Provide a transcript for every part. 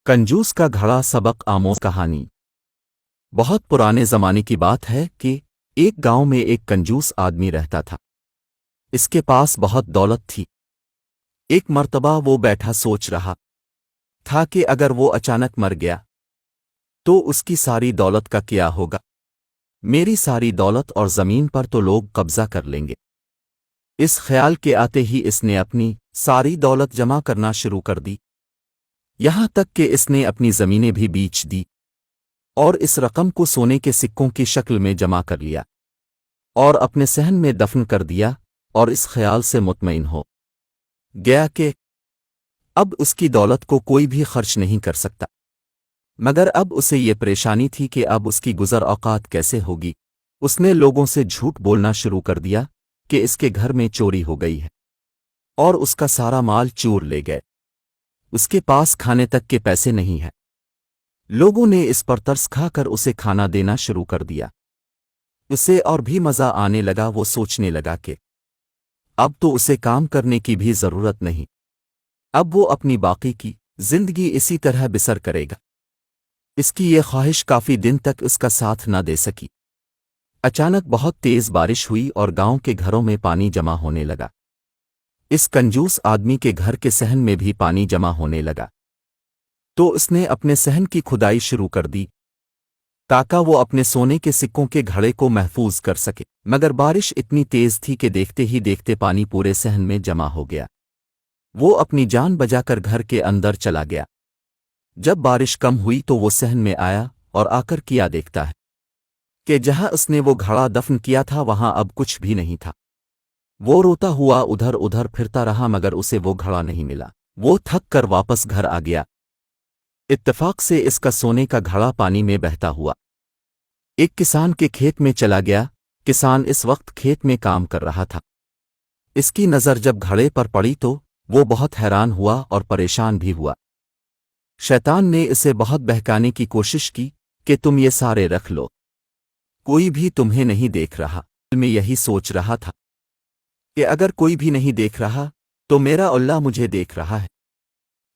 کنجوس کا گھڑا سبق آموز کہانی۔ بہت پرانے زمانے کی بات ہے کہ ایک گاؤں میں ایک کنجوس آدمی رہتا تھا۔ اس کے پاس بہت دولت تھی۔ ایک مرتبہ وہ بیٹھا سوچ رہا تھا کہ اگر وہ اچانک مر گیا تو اس کی ساری دولت کا کیا ہوگا؟ میری ساری دولت اور زمین پر تو لوگ قبضہ کر لیں گے۔ اس خیال کے آتے ہی اس نے اپنی ساری دولت جمع کرنا شروع کر دی، یہاں تک کہ اس نے اپنی زمینیں بھی بیچ دی اور اس رقم کو سونے کے سکوں کی شکل میں جمع کر لیا اور اپنے صحن میں دفن کر دیا، اور اس خیال سے مطمئن ہو گیا کہ اب اس کی دولت کو کوئی بھی خرچ نہیں کر سکتا۔ مگر اب اسے یہ پریشانی تھی کہ اب اس کی گزر اوقات کیسے ہوگی۔ اس نے لوگوں سے جھوٹ بولنا شروع کر دیا کہ اس کے گھر میں چوری ہو گئی ہے اور اس کا سارا مال چور لے گئے، اس کے پاس کھانے تک کے پیسے نہیں ہیں۔ لوگوں نے اس پر ترس کھا کر اسے کھانا دینا شروع کر دیا۔ اسے اور بھی مزہ آنے لگا۔ وہ سوچنے لگا کہ اب تو اسے کام کرنے کی بھی ضرورت نہیں، اب وہ اپنی باقی کی زندگی اسی طرح بسر کرے گا۔ اس کی یہ خواہش کافی دن تک اس کا ساتھ نہ دے سکی۔ اچانک بہت تیز بارش ہوئی اور گاؤں کے گھروں میں پانی جمع ہونے لگا۔ اس کنجوس آدمی کے گھر کے صحن میں بھی پانی جمع ہونے لگا، تو اس نے اپنے صحن کی کھدائی شروع کر دی تاکہ وہ اپنے سونے کے سکوں کے گھڑے کو محفوظ کر سکے۔ مگر بارش اتنی تیز تھی کہ دیکھتے ہی دیکھتے پانی پورے صحن میں جمع ہو گیا۔ وہ اپنی جان بچا کر گھر کے اندر چلا گیا۔ جب بارش کم ہوئی تو وہ صحن میں آیا اور آ کر کیا دیکھتا ہے کہ جہاں اس نے وہ گھڑا دفن کیا تھا وہاں اب کچھ بھی نہیں تھا۔ وہ روتا ہوا ادھر ادھر پھرتا رہا مگر اسے وہ گھڑا نہیں ملا۔ وہ تھک کر واپس گھر آ گیا۔ اتفاق سے اس کا سونے کا گھڑا پانی میں بہتا ہوا ایک کسان کے کھیت میں چلا گیا۔ کسان اس وقت کھیت میں کام کر رہا تھا۔ اس کی نظر جب گھڑے پر پڑی تو وہ بہت حیران ہوا اور پریشان بھی ہوا۔ شیطان نے اسے بہت بہکانے کی کوشش کی کہ تم یہ سارے رکھ لو، کوئی بھی تمہیں نہیں دیکھ رہا۔ میں یہی سوچ رہا تھا کہ اگر کوئی بھی نہیں دیکھ رہا تو میرا اللہ مجھے دیکھ رہا ہے۔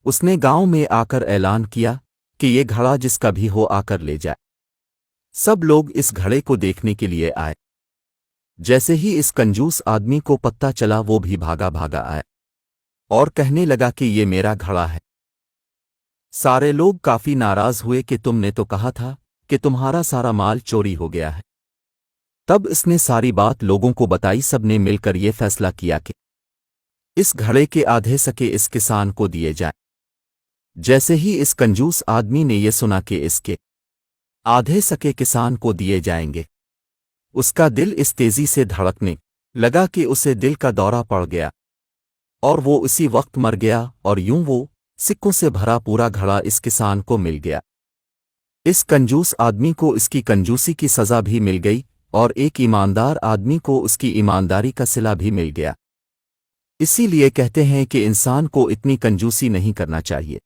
اس نے گاؤں میں آ کر اعلان کیا کہ یہ گھڑا جس کا بھی ہو آ کر لے جائے۔ سب لوگ اس گھڑے کو دیکھنے کے لیے آئے۔ جیسے ہی اس کنجوس آدمی کو پتہ چلا وہ بھی بھاگا بھاگا آیا اور کہنے لگا کہ یہ میرا گھڑا ہے۔ سارے لوگ کافی ناراض ہوئے کہ تم نے تو کہا تھا کہ تمہارا سارا مال چوری ہو گیا ہے۔ تب اس نے ساری بات لوگوں کو بتائی۔ سب نے مل کر یہ فیصلہ کیا کہ اس گھڑے کے آدھے سکے اس کسان کو دیے جائیں۔ جیسے ہی اس کنجوس آدمی نے یہ سنا کہ اس کے آدھے سکے کسان کو دیے جائیں گے، اس کا دل اس تیزی سے دھڑکنے لگا کہ اسے دل کا دورہ پڑ گیا اور وہ اسی وقت مر گیا، اور یوں وہ سکوں سے بھرا پورا گھڑا اس کسان کو مل گیا۔ اس کنجوس آدمی کو اس کی کنجوسی کی سزا بھی مل گئی اور ایک ایماندار آدمی کو اس کی ایمانداری کا صلہ بھی مل گیا۔ اسی لیے کہتے ہیں کہ انسان کو اتنی کنجوسی نہیں کرنا چاہیے۔